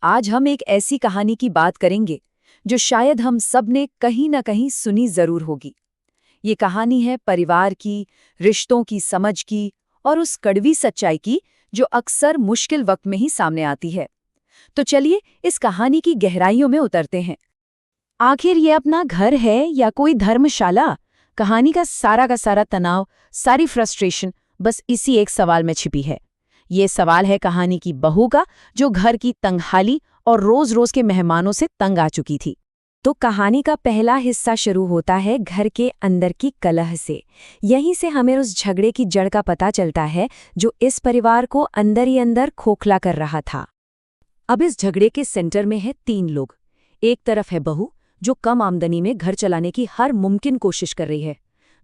आज हम एक ऐसी कहानी की बात करेंगे जो शायद हम सब ने कहीं न कहीं सुनी जरूर होगी। ये कहानी है परिवार की, रिश्तों की समझ की और उस कड़वी सच्चाई की जो अक्सर मुश्किल वक्त में ही सामने आती है। तो चलिए इस कहानी की गहराइयों में उतरते हैं। आखिर ये अपना घर है या कोई धर्मशाला? कहानी का सारा तनाव, सारी फ्रस्ट्रेशन बस इसी एक सवाल में छिपी है। ये सवाल है कहानी की बहू का, जो घर की तंगहाली और रोज रोज के मेहमानों से तंग आ चुकी थी। तो कहानी का पहला हिस्सा शुरू होता है घर के अंदर की कलह से। यहीं से हमें उस झगड़े की जड़ का पता चलता है जो इस परिवार को अंदर ही अंदर खोखला कर रहा था। अब इस झगड़े के सेंटर में है 3 लोग। एक तरफ है बहू, जो कम आमदनी में घर चलाने की हर मुमकिन कोशिश कर रही है।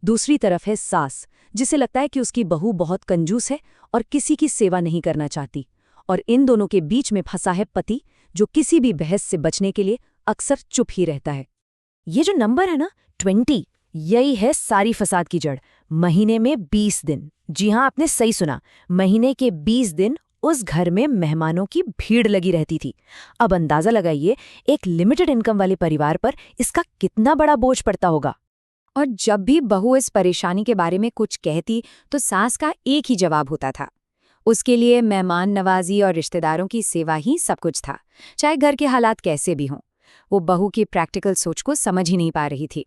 दूसरी तरफ है सास, जिसे लगता है कि उसकी बहू बहुत कंजूस है और किसी की सेवा नहीं करना चाहती। और इन दोनों के बीच में फंसा है पति, जो किसी भी बहस से बचने के लिए अक्सर चुप ही रहता है। ये जो नंबर है ना 20, यही है सारी फसाद की जड़। महीने में 20 दिन, जी हाँ आपने सही सुना, महीने के 20 दिन उस घर में मेहमानों की भीड़ लगी रहती थी। अब अंदाजा लगाइए, एक लिमिटेड इनकम वाले परिवार पर इसका कितना बड़ा बोझ पड़ता होगा। और जब भी बहू इस परेशानी के बारे में कुछ कहती तो सास का एक ही जवाब होता था। उसके लिए मेहमान नवाजी और रिश्तेदारों की सेवा ही सब कुछ था, चाहे घर के हालात कैसे भी हों। वो बहू की प्रैक्टिकल सोच को समझ ही नहीं पा रही थी।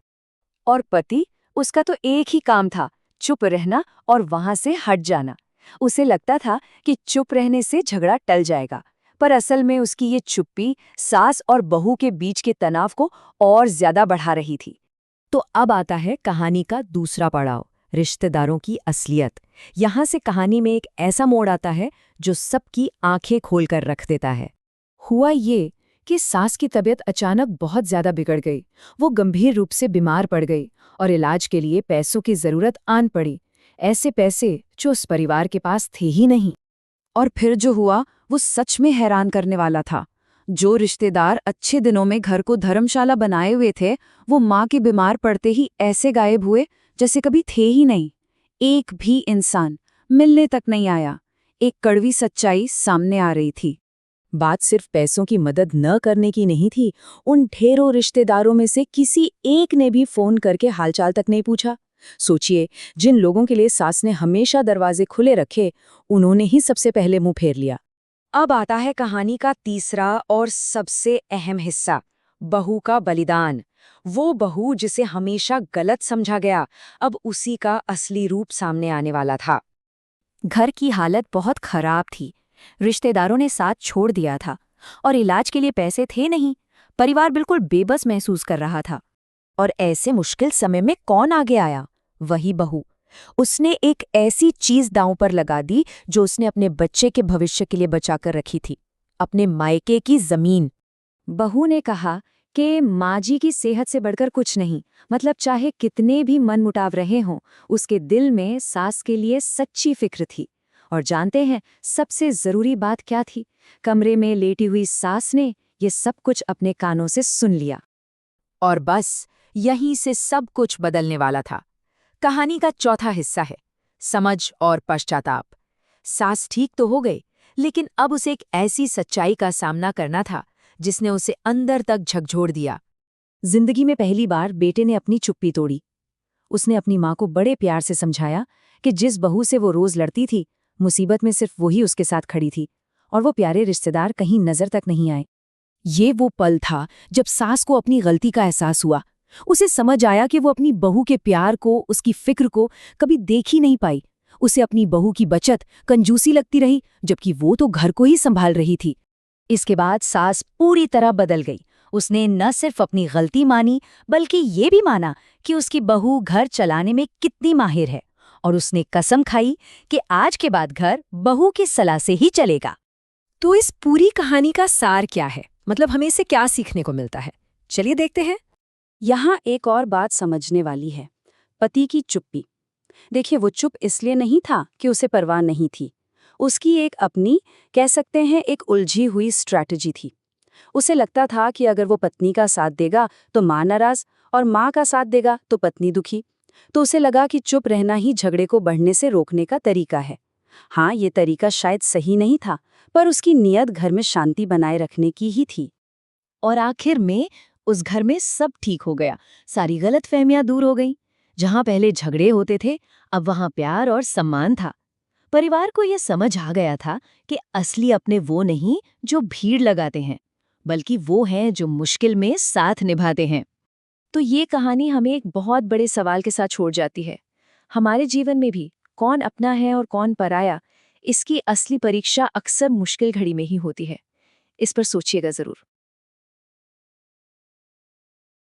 और पति, उसका तो एक ही काम था, चुप रहना और वहां से हट जाना। उसे लगता था कि चुप रहने से झगड़ा टल जाएगा, पर असल में उसकी ये चुप्पी सास और बहू के बीच के तनाव को और ज्यादा बढ़ा रही थी। तो अब आता है कहानी का दूसरा पड़ाव, रिश्तेदारों की असलियत। यहाँ से कहानी में एक ऐसा मोड़ आता है जो सबकी आंखें खोलकर रख देता है। हुआ ये कि सास की तबीयत अचानक बहुत ज्यादा बिगड़ गई। वो गंभीर रूप से बीमार पड़ गई और इलाज के लिए पैसों की जरूरत आन पड़ी। ऐसे पैसे जो उस परिवार के पास थे ही नहीं। और फिर जो हुआ वो सच में हैरान करने वाला था। जो रिश्तेदार अच्छे दिनों में घर को धर्मशाला बनाए हुए थे, वो माँ के बीमार पड़ते ही ऐसे गायब हुए जैसे कभी थे ही नहीं। एक भी इंसान मिलने तक नहीं आया। एक कड़वी सच्चाई सामने आ रही थी। बात सिर्फ पैसों की मदद न करने की नहीं थी। उन ढेरों रिश्तेदारों में से किसी एक ने भी फोन करके हालचाल तक नहीं पूछा। सोचिए, जिन लोगों के लिए सास ने हमेशा दरवाजे खुले रखे, उन्होंने ही सबसे पहले मुंह फेर लिया। अब आता है कहानी का तीसरा और सबसे अहम हिस्सा, बहू का बलिदान। वो बहू जिसे हमेशा गलत समझा गया, अब उसी का असली रूप सामने आने वाला था। घर की हालत बहुत खराब थी। रिश्तेदारों ने साथ छोड़ दिया था और इलाज के लिए पैसे थे नहीं। परिवार बिल्कुल बेबस महसूस कर रहा था। और ऐसे मुश्किल समय में कौन आगे आया? वही बहू। उसने एक ऐसी चीज दांव पर लगा दी जो उसने अपने बच्चे के भविष्य के लिए बचाकर रखी थी, अपने मायके की जमीन। बहू ने कहा कि माँ जी की सेहत से बढ़कर कुछ नहीं, मतलब चाहे कितने भी मनमुटाव रहे हों, उसके दिल में सास के लिए सच्ची फिक्र थी। और जानते हैं सबसे जरूरी बात क्या थी? कमरे में लेटी हुई सास ने ये सब कुछ अपने कानों से सुन लिया। और बस यहीं से सब कुछ बदलने वाला था। कहानी का चौथा हिस्सा है, समझ और पश्चाताप। सास ठीक तो हो गई, लेकिन अब उसे एक ऐसी सच्चाई का सामना करना था जिसने उसे अंदर तक झकझोर दिया। जिंदगी में पहली बार बेटे ने अपनी चुप्पी तोड़ी। उसने अपनी माँ को बड़े प्यार से समझाया कि जिस बहू से वो रोज लड़ती थी, मुसीबत में सिर्फ वही उसके साथ खड़ी थी और वो प्यारे रिश्तेदार कहीं नजर तक नहीं आए। ये वो पल था जब सास को अपनी गलती का एहसास हुआ। उसे समझ आया कि वो अपनी बहू के प्यार को, उसकी फिक्र को कभी देख ही नहीं पाई। उसे अपनी बहू की बचत कंजूसी लगती रही, जबकि वो तो घर को ही संभाल रही थी। इसके बाद सास पूरी तरह बदल गई। उसने न सिर्फ अपनी गलती मानी, बल्कि ये भी माना कि उसकी बहू घर चलाने में कितनी माहिर है। और उसने कसम खाई कि आज के बाद घर बहू की सलाह से ही चलेगा। तो इस पूरी कहानी का सार क्या है? मतलब हमें इससे क्या सीखने को मिलता है? चलिए देखते हैं। यहाँ एक और बात समझने वाली है, पति की चुप्पी। देखिए, वो चुप इसलिए नहीं था कि उसे परवाह नहीं थी। उसकी एक अपनी, कह सकते हैं एक उलझी हुई स्ट्रैटेजी थी। उसे लगता था कि अगर वो पत्नी का साथ देगा तो माँ नाराज, और माँ का साथ देगा तो पत्नी दुखी। तो उसे लगा कि चुप रहना ही झगड़े को बढ़ने से रोकने का तरीका है। हाँ, ये तरीका शायद सही नहीं था, पर उसकी नीयत घर में शांति बनाए रखने की ही थी। और आखिर में उस घर में सब ठीक हो गया। सारी गलतफहमियां दूर हो गईं। जहां पहले झगड़े होते थे, अब वहां प्यार और सम्मान था। परिवार को यह समझ आ गया था कि असली अपने वो नहीं जो भीड़ लगाते हैं, बल्कि वो हैं जो मुश्किल में साथ निभाते हैं। तो ये कहानी हमें एक बहुत बड़े सवाल के साथ छोड़ जाती है। हमारे जीवन में भी कौन अपना है और कौन पराया, इसकी असली परीक्षा अक्सर मुश्किल घड़ी में ही होती है। इस पर सोचिएगा जरूर।